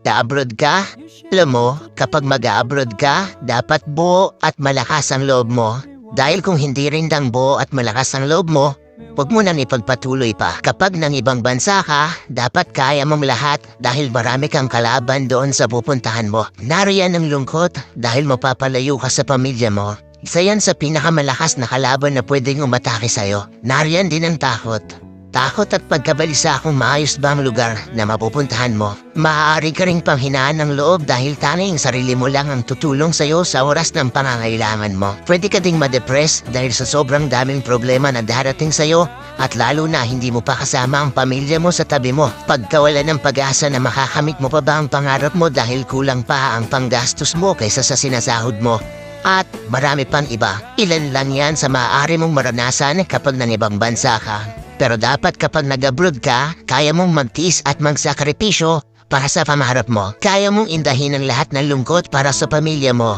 abroad ka? Alam mo, kapag mag-abroad ka, dapat buo at malakas ang loob mo. Dahil kung hindi rin dang buo at malakas ang loob mo, huwag mo nang ipagpatuloy pa. Kapag nang ibang bansa ka, dapat kaya mong lahat dahil marami kang kalaban doon sa pupuntahan mo. Nariyan ang lungkot dahil mapapalayo ka sa pamilya mo. Isa yan sa pinakamalakas na kalaban na pwedeng umatake sa'yo. Nariyan din ang takot. Takot at pagkabalisa kung maayos ba ang lugar na mapupuntahan mo. Maaari ka ring panghinaan ng loob dahil tanging sarili mo lang ang tutulong sa'yo sa oras ng pangangailangan mo. Pwede ka ding ma-depress dahil sa sobrang daming problema na darating sa'yo at lalo na hindi mo pa kasama ang pamilya mo sa tabi mo. Pagkawala ng pag-asa na makakamit mo pa ba ang pangarap mo dahil kulang pa ang panggastos mo kaysa sa sinasahod mo. At marami pang iba. Ilan lang yan sa maaari mong maranasan kapag nang ibang bansa ka. Pero dapat kapag nag-abroad ka, kaya mong magtiis at magsakripisyo para sa pangarap mo. Kaya mong indahin ang lahat ng lungkot para sa pamilya mo.